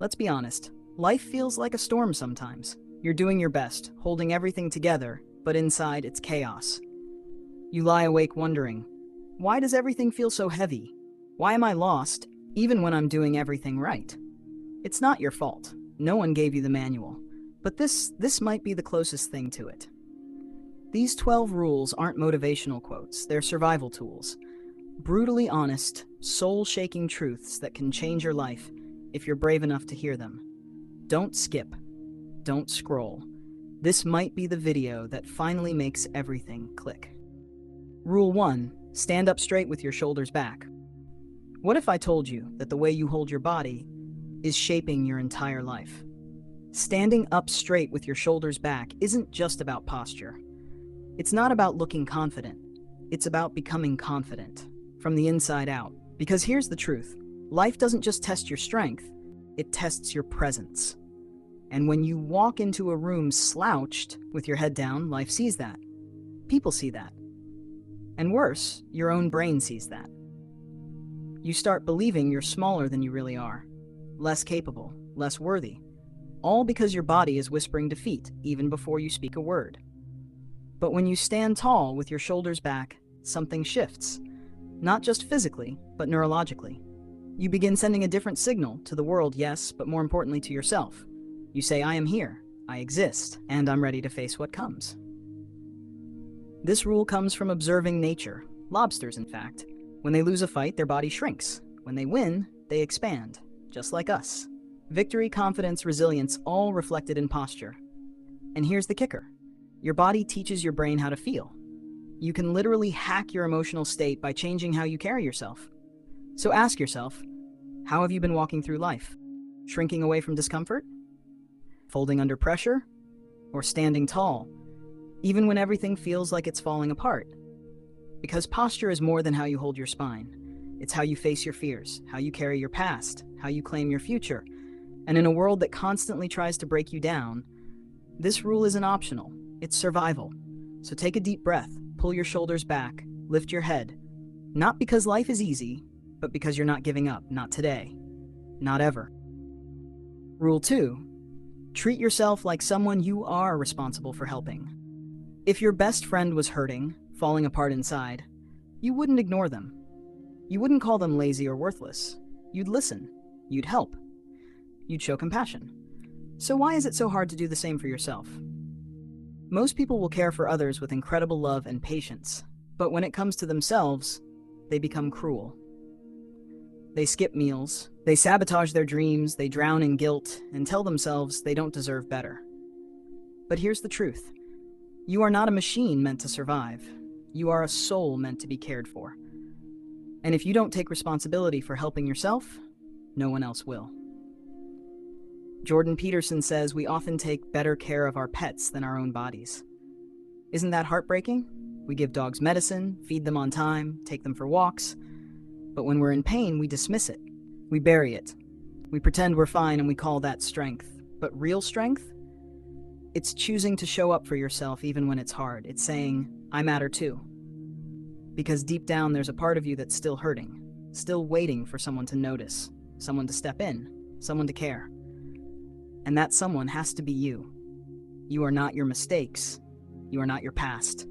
Let's be honest, life feels like a storm sometimes. You're doing your best, holding everything together, but inside it's chaos. You lie awake wondering, why does everything feel so heavy? Why am I lost, even when I'm doing everything right? It's not your fault. No one gave you the manual. But this might be the closest thing to it. These 12 rules aren't motivational quotes, they're survival tools. Brutally honest, soul-shaking truths that can change your life if you're brave enough to hear them. Don't skip. Don't scroll. This might be the video that finally makes everything click. Rule 1. Stand up straight with your shoulders back. What if I told you that the way you hold your body is shaping your entire life? Standing up straight with your shoulders back isn't just about posture. It's not about looking confident. It's about becoming confident from the inside out. Because here's the truth. Life doesn't just test your strength, it tests your presence. And when you walk into a room slouched with your head down, life sees that. People see that. And worse, your own brain sees that. You start believing you're smaller than you really are, less capable, less worthy, all because your body is whispering defeat even before you speak a word. But when you stand tall with your shoulders back, something shifts, not just physically, but neurologically. You begin sending a different signal to the world, yes, but more importantly to yourself. You say, I am here, I exist, and I'm ready to face what comes. This rule comes from observing nature, lobsters in fact. When they lose a fight, their body shrinks. When they win, they expand, just like us. Victory, confidence, resilience, all reflected in posture. And here's the kicker. Your body teaches your brain how to feel. You can literally hack your emotional state by changing how you carry yourself. So ask yourself, how have you been walking through life? Shrinking away from discomfort? Folding under pressure? Or standing tall, even when everything feels like it's falling apart? Because posture is more than how you hold your spine. It's how you face your fears, how you carry your past, how you claim your future. And in a world that constantly tries to break you down, this rule isn't optional, it's survival. So take a deep breath, pull your shoulders back, lift your head. Not because life is easy, but because you're not giving up, not today, not ever. Rule 2. Treat yourself like someone you are responsible for helping. If your best friend was hurting, falling apart inside, you wouldn't ignore them. You wouldn't call them lazy or worthless. You'd listen. You'd help. You'd show compassion. So why is it so hard to do the same for yourself? Most people will care for others with incredible love and patience, but when it comes to themselves, they become cruel. They skip meals, they sabotage their dreams, they drown in guilt, and tell themselves they don't deserve better. But here's the truth. You are not a machine meant to survive. You are a soul meant to be cared for. And if you don't take responsibility for helping yourself, no one else will. Jordan Peterson says we often take better care of our pets than our own bodies. Isn't that heartbreaking? We give dogs medicine, feed them on time, take them for walks. But when we're in pain, we dismiss it. We bury it. We pretend we're fine and we call that strength. But real strength? It's choosing to show up for yourself even when it's hard. It's saying, I matter too. Because deep down, there's a part of you that's still hurting, still waiting for someone to notice, someone to step in, someone to care. And that someone has to be you. You are not your mistakes. You are not your past.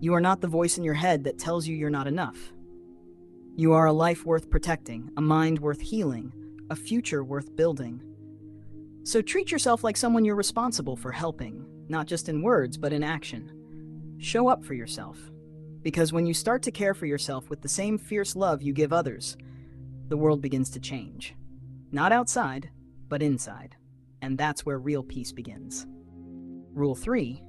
You are not the voice in your head that tells you you're not enough. You are a life worth protecting, a mind worth healing, a future worth building. So treat yourself like someone you're responsible for helping, not just in words, but in action. Show up for yourself. Because when you start to care for yourself with the same fierce love you give others, the world begins to change. Not outside, but inside. And that's where real peace begins. Rule 3.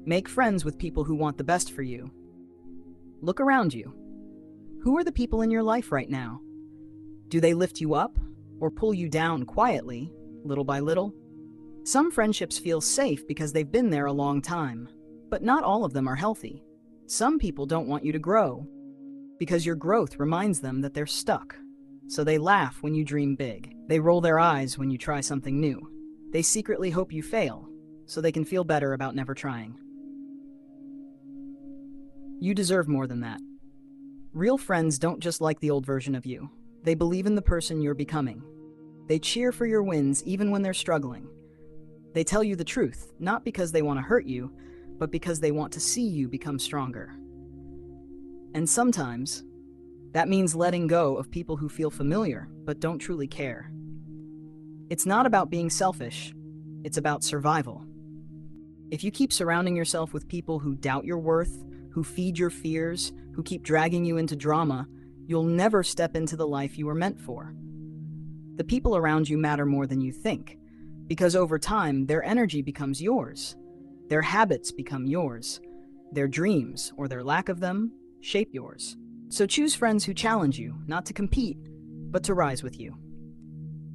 Make friends with people who want the best for you. Look around you. Who are the people in your life right now? Do they lift you up or pull you down quietly, little by little? Some friendships feel safe because they've been there a long time, but not all of them are healthy. Some people don't want you to grow because your growth reminds them that they're stuck. So they laugh when you dream big. They roll their eyes when you try something new. They secretly hope you fail so they can feel better about never trying. You deserve more than that. Real friends don't just like the old version of you. They believe in the person you're becoming. They cheer for your wins even when they're struggling. They tell you the truth, not because they want to hurt you, but because they want to see you become stronger. And sometimes, that means letting go of people who feel familiar but don't truly care. It's not about being selfish, it's about survival. If you keep surrounding yourself with people who doubt your worth, who feed your fears, who keep dragging you into drama, you'll never step into the life you were meant for. The people around you matter more than you think, because over time, their energy becomes yours. Their habits become yours. Their dreams, or their lack of them, shape yours. So choose friends who challenge you, not to compete, but to rise with you.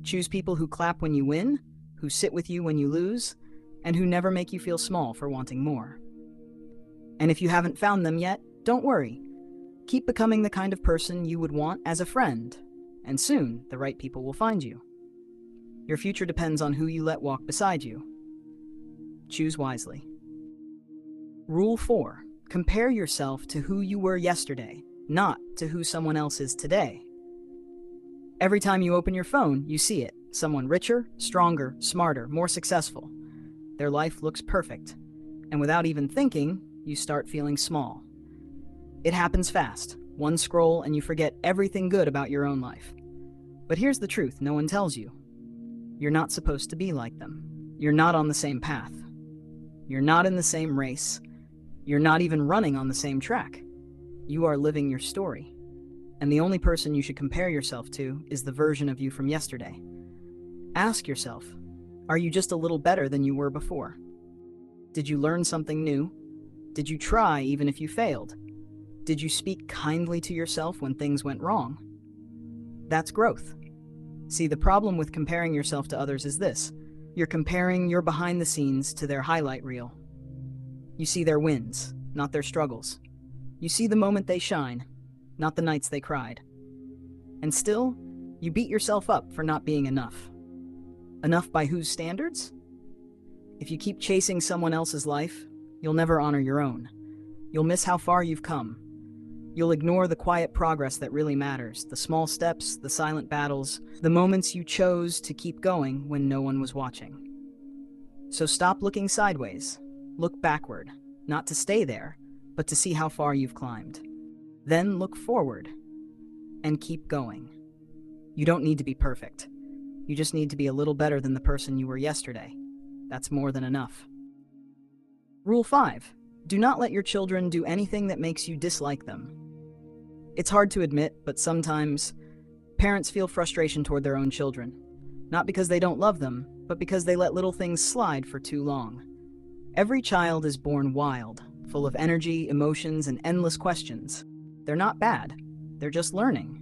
Choose people who clap when you win, who sit with you when you lose, and who never make you feel small for wanting more. And if you haven't found them yet, don't worry. Keep becoming the kind of person you would want as a friend, and soon the right people will find you. Your future depends on who you let walk beside you. Choose wisely. Rule 4. Compare yourself to who you were yesterday, not to who someone else is today. Every time you open your phone, you see it. Someone richer, stronger, smarter, more successful. Their life looks perfect. And without even thinking, you start feeling small. It happens fast. One scroll and you forget everything good about your own life. But here's the truth no one tells you. You're not supposed to be like them. You're not on the same path. You're not in the same race. You're not even running on the same track. You are living your story. And the only person you should compare yourself to is the version of you from yesterday. Ask yourself, are you just a little better than you were before? Did you learn something new? Did you try even if you failed? Did you speak kindly to yourself when things went wrong? That's growth. See, the problem with comparing yourself to others is this. You're comparing your behind the scenes to their highlight reel. You see their wins, not their struggles. You see the moment they shine, not the nights they cried. And still, you beat yourself up for not being enough. Enough by whose standards? If you keep chasing someone else's life, you'll never honor your own. You'll miss how far you've come. You'll ignore the quiet progress that really matters, the small steps, the silent battles, the moments you chose to keep going when no one was watching. So stop looking sideways. Look backward, not to stay there, but to see how far you've climbed. Then look forward and keep going. You don't need to be perfect. You just need to be a little better than the person you were yesterday. That's more than enough. Rule 5. Do not let your children do anything that makes you dislike them. It's hard to admit, but sometimes parents feel frustration toward their own children. Not because they don't love them, but because they let little things slide for too long. Every child is born wild, full of energy, emotions, and endless questions. They're not bad. They're just learning.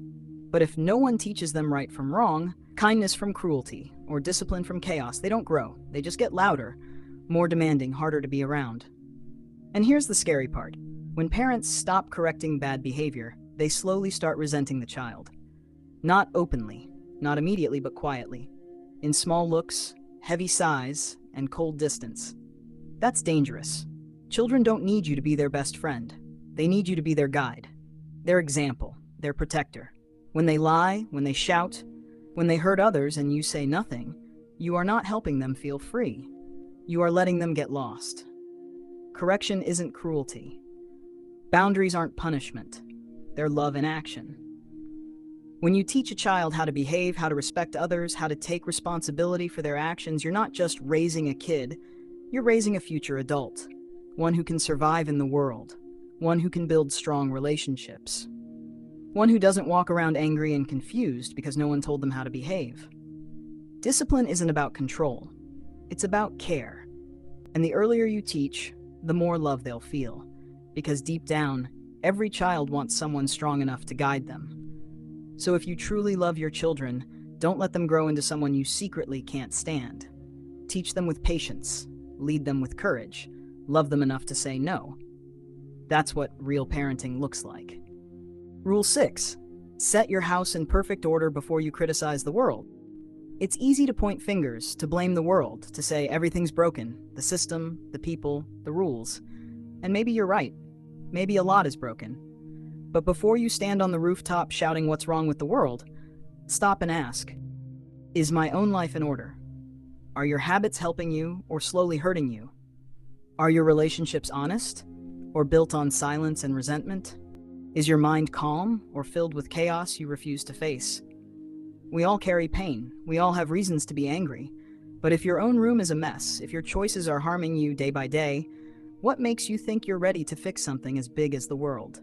But if no one teaches them right from wrong, kindness from cruelty, or discipline from chaos, they don't grow. They just get louder, more demanding, harder to be around. And here's the scary part. When parents stop correcting bad behavior, they slowly start resenting the child. Not openly, not immediately, but quietly. In small looks, heavy sighs, and cold distance. That's dangerous. Children don't need you to be their best friend. They need you to be their guide, their example, their protector. When they lie, when they shout, when they hurt others and you say nothing, you are not helping them feel free. You are letting them get lost. Correction isn't cruelty. Boundaries aren't punishment. They're love in action. When you teach a child how to behave, how to respect others, how to take responsibility for their actions, you're not just raising a kid, you're raising a future adult. One who can survive in the world. One who can build strong relationships. One who doesn't walk around angry and confused because no one told them how to behave. Discipline isn't about control. It's about care. And the earlier you teach, the more love they'll feel. Because deep down, every child wants someone strong enough to guide them. So if you truly love your children, don't let them grow into someone you secretly can't stand. Teach them with patience. Lead them with courage. Love them enough to say no. That's what real parenting looks like. Rule 6. Set your house in perfect order before you criticize the world. It's easy to point fingers, to blame the world, to say everything's broken, the system, the people, the rules. And maybe you're right. Maybe a lot is broken. But before you stand on the rooftop shouting what's wrong with the world, stop and ask, Is my own life in order? Are your habits helping you or slowly hurting you? Are your relationships honest or built on silence and resentment? Is your mind calm or filled with chaos you refuse to face? We all carry pain. We all have reasons to be angry. But if your own room is a mess, if your choices are harming you day by day, what makes you think you're ready to fix something as big as the world?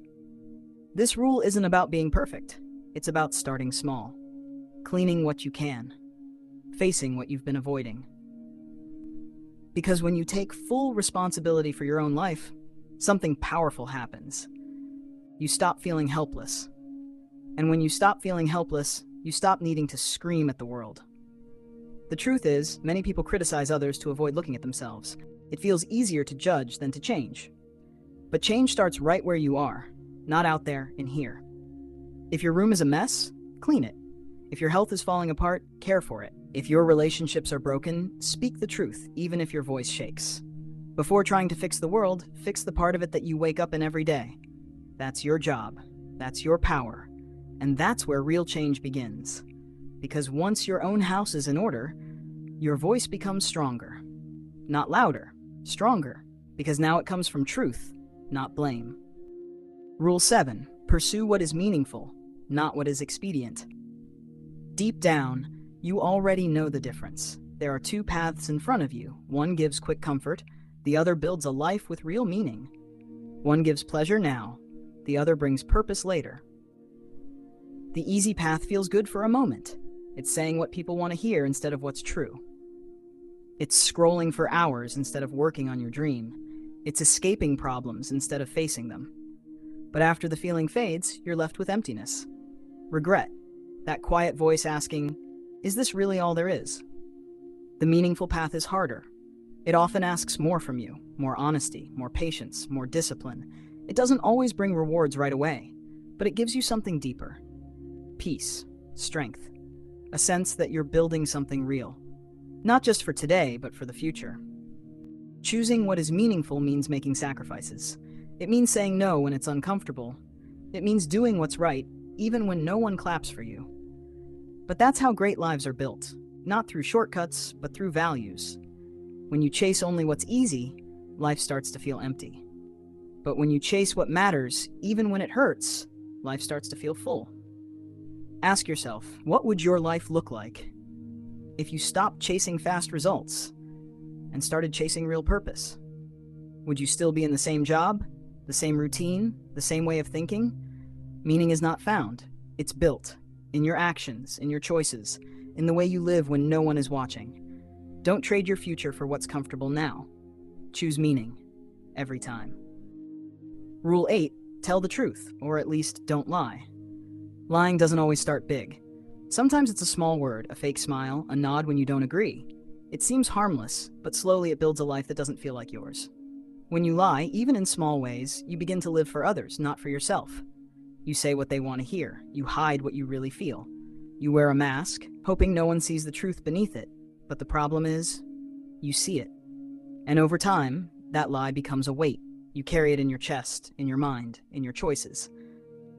This rule isn't about being perfect. It's about starting small, cleaning what you can, facing what you've been avoiding. Because when you take full responsibility for your own life, something powerful happens. You stop feeling helpless. And when you stop feeling helpless, you stop needing to scream at the world. The truth is, many people criticize others to avoid looking at themselves. It feels easier to judge than to change. But change starts right where you are, not out there in here. If your room is a mess, clean it. If your health is falling apart, care for it. If your relationships are broken, speak the truth, even if your voice shakes. Before trying to fix the world, fix the part of it that you wake up in every day. That's your job. That's your power. And that's where real change begins. Because once your own house is in order, your voice becomes stronger. Not louder, stronger. Because now it comes from truth, not blame. Rule 7. Pursue what is meaningful, not what is expedient. Deep down, you already know the difference. There are two paths in front of you. One gives quick comfort, the other builds a life with real meaning. One gives pleasure now, the other brings purpose later. The easy path feels good for a moment. It's saying what people want to hear instead of what's true. It's scrolling for hours instead of working on your dream. It's escaping problems instead of facing them. But after the feeling fades, you're left with emptiness. Regret. That quiet voice asking, is this really all there is? The meaningful path is harder. It often asks more from you, more honesty, more patience, more discipline. It doesn't always bring rewards right away, but it gives you something deeper. Peace, strength, a sense that you're building something real. Not just for today, but for the future. Choosing what is meaningful means making sacrifices. It means saying no when it's uncomfortable. It means doing what's right, even when no one claps for you. But that's how great lives are built, not through shortcuts, but through values. When you chase only what's easy, life starts to feel empty. But when you chase what matters, even when it hurts, life starts to feel full. Ask yourself, what would your life look like if you stopped chasing fast results and started chasing real purpose? Would you still be in the same job, the same routine, the same way of thinking? Meaning is not found. It's built in your actions, in your choices, in the way you live when no one is watching. Don't trade your future for what's comfortable now. Choose meaning every time. Rule 8, tell the truth, or at least don't lie. Lying doesn't always start big. Sometimes it's a small word, a fake smile, a nod when you don't agree. It seems harmless, but slowly it builds a life that doesn't feel like yours. When you lie, even in small ways, you begin to live for others, not for yourself. You say what they want to hear. You hide what you really feel. You wear a mask, hoping no one sees the truth beneath it. But the problem is, you see it. And over time, that lie becomes a weight. You carry it in your chest, in your mind, in your choices.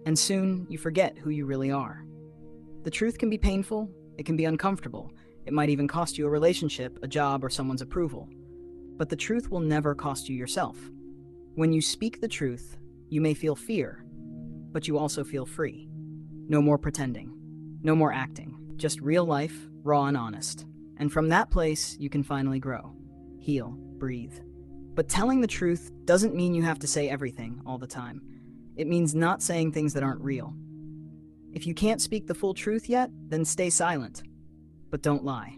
And soon, you forget who you really are. The truth can be painful. It can be uncomfortable. It might even cost you a relationship, a job, or someone's approval. But the truth will never cost you yourself. When you speak the truth, you may feel fear, but you also feel free. No more pretending. No more acting. Just real life, raw and honest. And from that place, you can finally grow, heal, breathe. But telling the truth doesn't mean you have to say everything all the time. It means not saying things that aren't real. If you can't speak the full truth yet, then stay silent. But don't lie.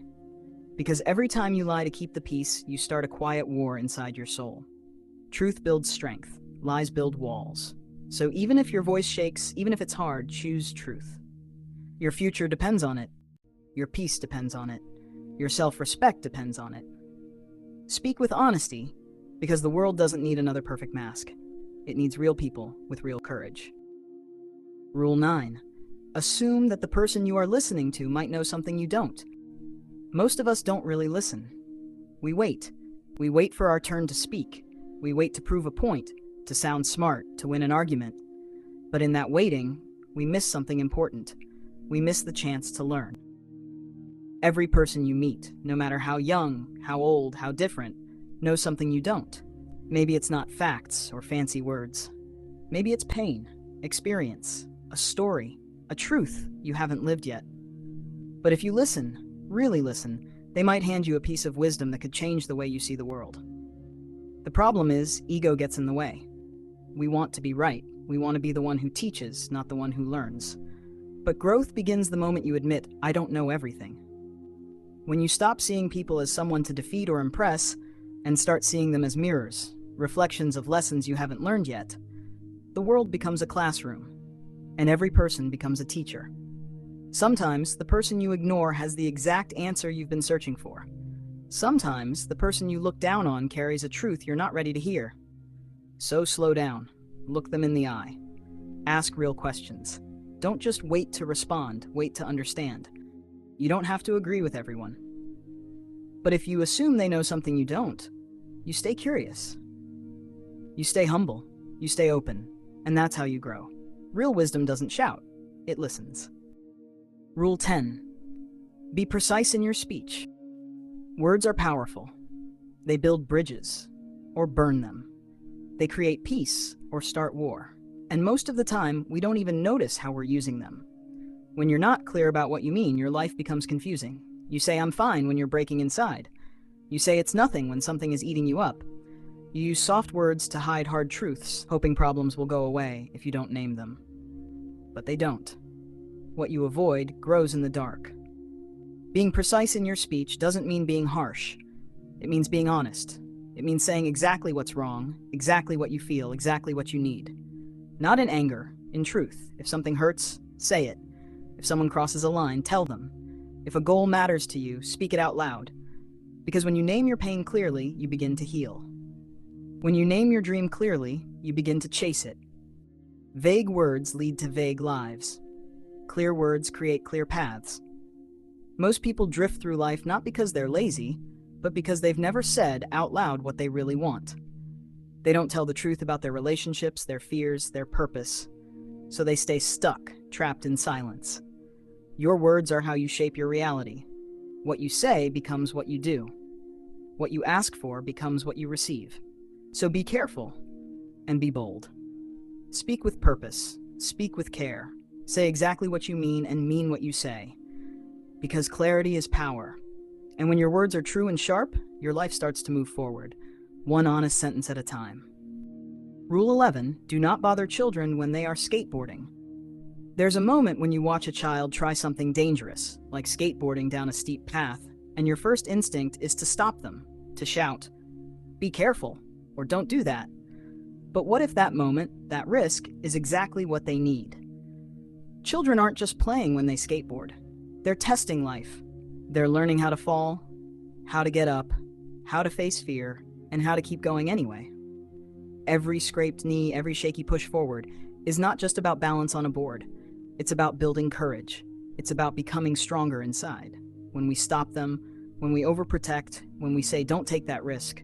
Because every time you lie to keep the peace, you start a quiet war inside your soul. Truth builds strength. Lies build walls. So even if your voice shakes, even if it's hard, choose truth. Your future depends on it. Your peace depends on it. Your self-respect depends on it. Speak with honesty, because the world doesn't need another perfect mask. It needs real people with real courage. Rule 9. Assume that the person you are listening to might know something you don't. Most of us don't really listen. We wait. We wait for our turn to speak. We wait to prove a point, to sound smart, to win an argument. But in that waiting, we miss something important. We miss the chance to learn. Every person you meet, no matter how young, how old, how different, knows something you don't. Maybe it's not facts or fancy words. Maybe it's pain, experience, a story, a truth you haven't lived yet. But if you listen, really listen, they might hand you a piece of wisdom that could change the way you see the world. The problem is, ego gets in the way. We want to be right. We want to be the one who teaches, not the one who learns. But growth begins the moment you admit, I don't know everything. When you stop seeing people as someone to defeat or impress, and start seeing them as mirrors, reflections of lessons you haven't learned yet, the world becomes a classroom, and every person becomes a teacher. Sometimes, the person you ignore has the exact answer you've been searching for. Sometimes, the person you look down on carries a truth you're not ready to hear. So slow down. Look them in the eye. Ask real questions. Don't just wait to respond, wait to understand. You don't have to agree with everyone. But if you assume they know something you don't, you stay curious. You stay humble. You stay open. And that's how you grow. Real wisdom doesn't shout. It listens. Rule 10. Be precise in your speech. Words are powerful. They build bridges, or burn them. They create peace, or start war. And most of the time, we don't even notice how we're using them. When you're not clear about what you mean, your life becomes confusing. You say, I'm fine, when you're breaking inside. You say it's nothing when something is eating you up. You use soft words to hide hard truths, hoping problems will go away if you don't name them. But they don't. What you avoid grows in the dark. Being precise in your speech doesn't mean being harsh. It means being honest. It means saying exactly what's wrong, exactly what you feel, exactly what you need. Not in anger, in truth. If something hurts, say it. If someone crosses a line, tell them. If a goal matters to you, speak it out loud. Because when you name your pain clearly, you begin to heal. When you name your dream clearly, you begin to chase it. Vague words lead to vague lives. Clear words create clear paths. Most people drift through life not because they're lazy, but because they've never said out loud what they really want. They don't tell the truth about their relationships, their fears, their purpose. So they stay stuck, trapped in silence. Your words are how you shape your reality. What you say becomes what you do. What you ask for becomes what you receive. So be careful and be bold. Speak with purpose. Speak with care. Say exactly what you mean and mean what you say. Because clarity is power. And when your words are true and sharp, your life starts to move forward, one honest sentence at a time. Rule 11, do not bother children when they are skateboarding. There's a moment when you watch a child try something dangerous, like skateboarding down a steep path, and your first instinct is to stop them, to shout, "Be careful," or "Don't do that." But what if that moment, that risk, is exactly what they need? Children aren't just playing when they skateboard. They're testing life. They're learning how to fall, how to get up, how to face fear, and how to keep going anyway. Every scraped knee, every shaky push forward is not just about balance on a board. It's about building courage. It's about becoming stronger inside. When we stop them, when we overprotect, when we say don't take that risk,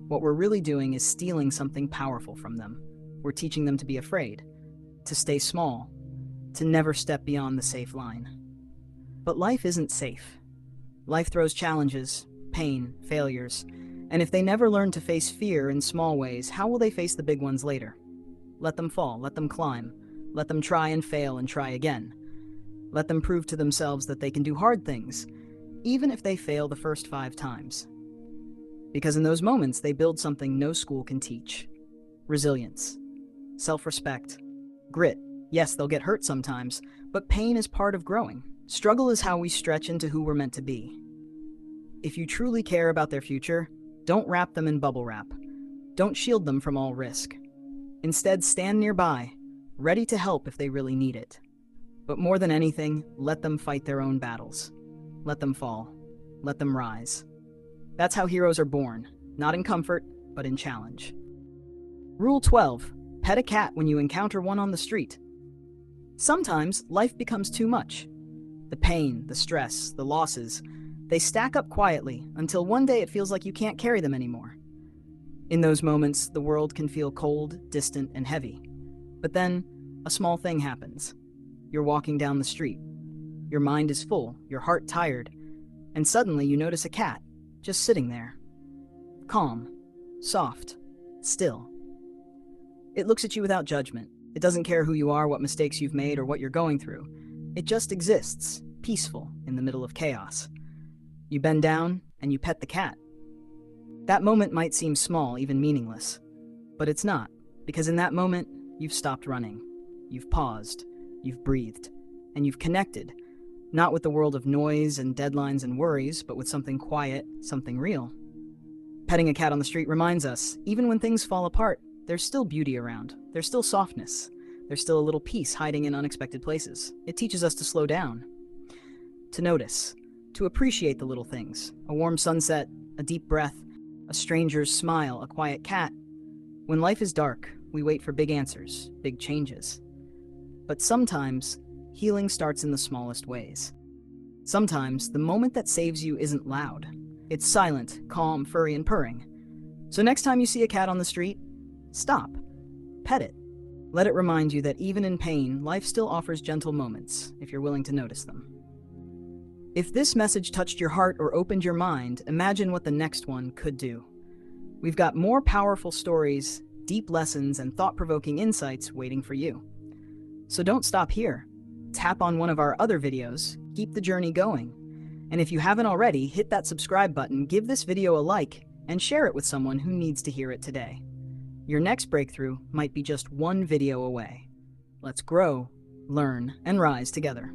what we're really doing is stealing something powerful from them. We're teaching them to be afraid, to stay small, to never step beyond the safe line. But life isn't safe. Life throws challenges, pain, failures, and if they never learn to face fear in small ways, how will they face the big ones later? Let them fall, let them climb, let them try and fail and try again. Let them prove to themselves that they can do hard things, even if they fail the first 5 times. Because in those moments, they build something no school can teach. Resilience, self-respect, grit. Yes, they'll get hurt sometimes, but pain is part of growing. Struggle is how we stretch into who we're meant to be. If you truly care about their future, don't wrap them in bubble wrap. Don't shield them from all risk. Instead, stand nearby, ready to help if they really need it. But more than anything, let them fight their own battles. Let them fall. Let them rise. That's how heroes are born, not in comfort, but in challenge. Rule 12. Pet a cat when you encounter one on the street. Sometimes, life becomes too much. The pain, the stress, the losses, they stack up quietly until one day it feels like you can't carry them anymore. In those moments, the world can feel cold, distant, and heavy. But then, a small thing happens. You're walking down the street. Your mind is full, your heart tired, And suddenly you notice a cat, just sitting there. Calm, soft, still. It looks at you without judgment. It doesn't care who you are, what mistakes you've made, or what you're going through. It just exists, peaceful, in the middle of chaos. You bend down, and you pet the cat. That moment might seem small, even meaningless. But it's not, because in that moment, you've stopped running. You've paused, you've breathed, and you've connected, not with the world of noise and deadlines and worries, but with something quiet, something real. Petting a cat on the street reminds us, even when things fall apart, there's still beauty around. There's still softness. There's still a little peace hiding in unexpected places. It teaches us to slow down, to notice, to appreciate the little things. A warm sunset, a deep breath, a stranger's smile, a quiet cat. When life is dark, we wait for big answers, big changes. But sometimes, healing starts in the smallest ways. Sometimes, the moment that saves you isn't loud. It's silent, calm, furry, and purring. So next time you see a cat on the street, stop. Pet it. Let it remind you that even in pain, life still offers gentle moments, if you're willing to notice them. If this message touched your heart or opened your mind, imagine what the next one could do. We've got more powerful stories, deep lessons, and thought-provoking insights waiting for you. So don't stop here. Tap on one of our other videos, keep the journey going. And if you haven't already, hit that subscribe button, give this video a like, and share it with someone who needs to hear it today. Your next breakthrough might be just one video away. Let's grow, learn, and rise together.